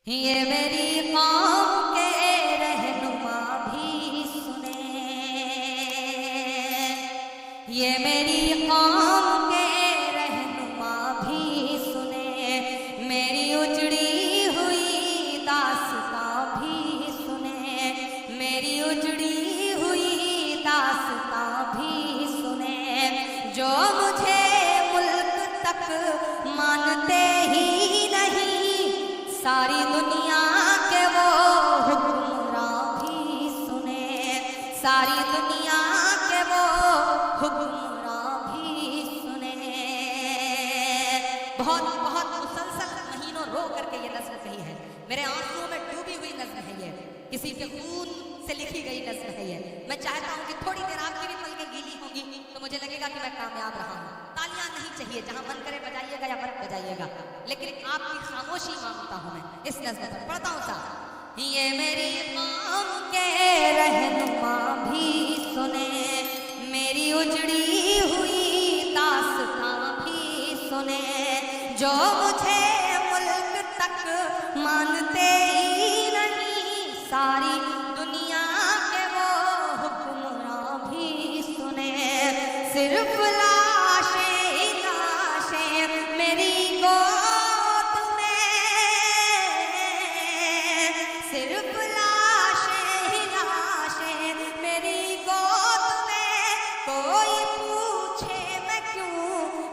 یہ میری قوم کے رہنما بھی سنے، یہ میری قوم کے رہنما بھی سنے، میری اجڑی ہوئی داستاں بھی سنے، میری اجڑی ہوئی داستاں بھی سنے، جو مجھے ملک تک مانتے ہی نہیں، ساری دنیا کے وہ حکمراں بھی سنے، ساری دنیا کے وہ حکمراں بھی سنے۔ بہت مسلسل مہینوں رو کر کے یہ نظم کہی ہے، میرے آنسوؤں میں ڈوبی ہوئی نظم ہے، یہ کسی کے خون سے لکھی گئی نظم ہے یہ۔ میں چاہتا ہوں کہ تھوڑی دیر آپ کی بھی پلکیں گیلی ہوں گی تو مجھے لگے گا کہ میں کامیاب رہا ہوں۔ تالیاں نہیں چاہیے، جہاں من کرے بجائیے گا یا مت بجائیے گا، لیکن آپ کی خاموشی مانگتا ہوں میں اس نظم پر۔ پڑھتا ہوں صاحب، یہ میری قوم کے رہنما بھی سنے، میری اجڑی ہوئی داستاں بھی سنے، جو مجھے ملک تک مانتے ہی نہیں، ساری دنیا کے وہ حکمراں بھی سنے، صرف لاشیں لاشیں میری گود میں، صرف لاشیں لاشیں میری گود میں، کوئی پوچھے میں کیوں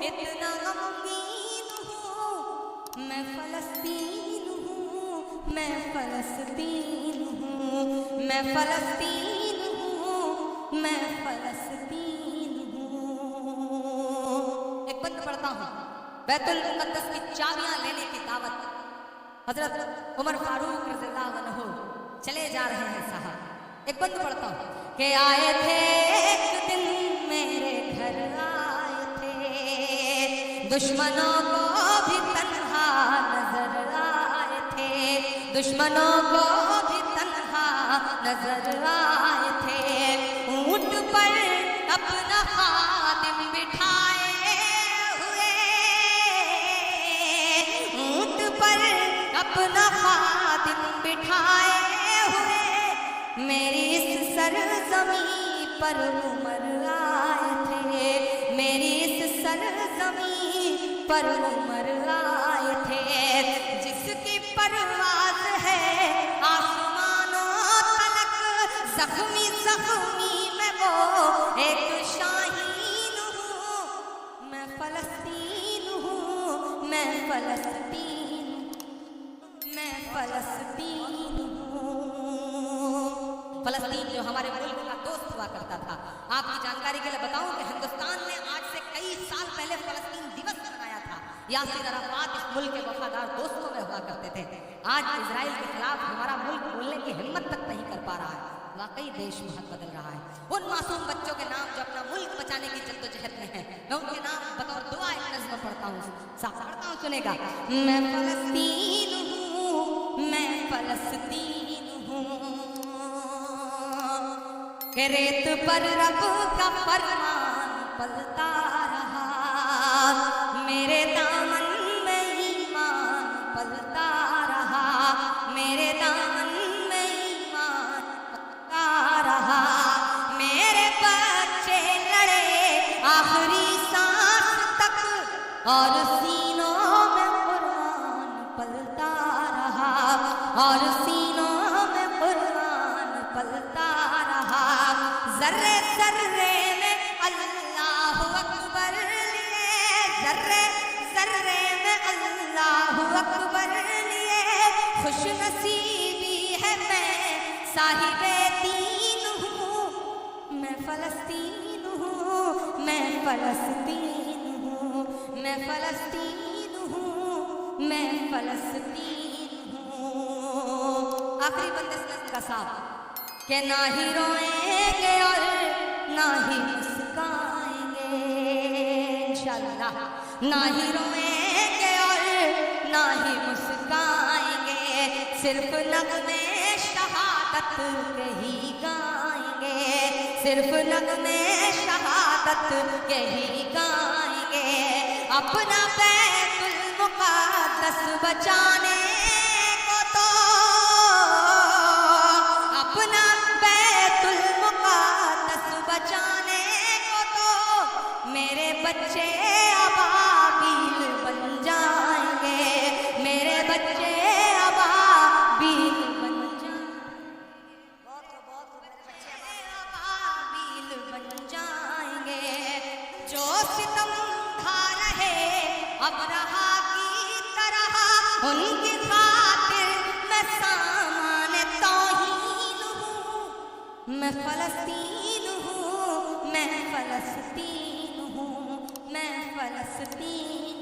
اتنا غمگین ہوں، میں فلسطین ہوں، میں فلسطین ہوں، میں فلسطین ہوں، میں فلسطین ہوں۔ ایک بند پڑھتا ہوں، بیت المقدس کی چابیاں لینے کی دعوت، حضرت عمر فاروق رضی اللہ عنہ چلے جا رہے ہیں صاحب۔ ایک بند پڑھتا ہوں کہ آئے تھے ایک دن میرے گھر، آئے تھے دشمنوں کو بھی تنہا نظر آئے تھے، دشمنوں کو بھی تنہا نظر آئے تھے، اونٹ پر اپنا خادم بٹھائے ہوئے، اونٹ پر اپنا خادم بٹھائے ہوئے، میری اس سرزمین پر عمر آئے تھے، میری اس سرزمین پر عمر آئے تھے، جس کی پرواز ہے آسمانوں تلک، زخمی زخمی میں وہ ایک شاہین ہوں، میں فلسطین ہوں، میں فلسطین، میں فلسطین ہوں۔ فلسطین جو ہمارے ملک کا دوست ہوا کرتا تھا، آپ کی جانکاری کے لیے بتاؤں کہ ہندوستان نے آج سے کئی سال پہلے فلسطین دیوس منایا تھا۔ یاسر عرفات اس ملک کے وفادار دوستوں میں ہوا کرتے تھے۔ آج اسرائیل کے خلاف ہمارا ملک بولنے کی ہمت تک نہیں کر پا رہا ہے، واقعی دیش بہت بدل رہا ہے۔ ان معصوم بچوں کے نام جو اپنا ملک بچانے کی جدوجہد میں ہیں، میں ان کے نام بطور دعا ایک نظم پڑھتا ہوں، صاحب پڑھتا ہوں، سنے گا۔ میں فلسطین ہوں، میں فلسطین ہوں، کہ ریت پر رب کا فرمان پلتا رہا، میرے دامن میں ایمان پلتا رہا، میرے دامن میں ایمان پلتا رہا، میرے بچے لڑے آخری سانس تک، اور سینوں میں قرآن پلتا رہا، اور سینوں میں قرآن پلتا رہا، ذرے ذرے میں اللہ اکبر لیے، ذرے ذرے میں اللہ اکبر لیے، خوش نصیبی ہے میں صاحب دین ہوں، میں فلسطین ہوں، میں فلسطین ہوں، میں فلسطین ہوں، میں فلسطین ہوں۔ آخری بند اس نظم کا صاحب، کہ نہ ہی روئیں گے اور نہ ہی مسکائیں گے، انشاءاللہ نہ ہی روئیں گے اور نہ ہی مسکائیں گے، صرف نغمے شہادت کے ہی گائیں گے، صرف نغمے شہادت کے ہی گائیں گے، اپنا بیت المقدس بچانے کو تو ستم ڈھا رہے ابرہا کی طرح، ان کی خاطر میں سامان توہین ہوں، میں فلسطین ہوں، میں فلسطین ہوں، میں فلسطین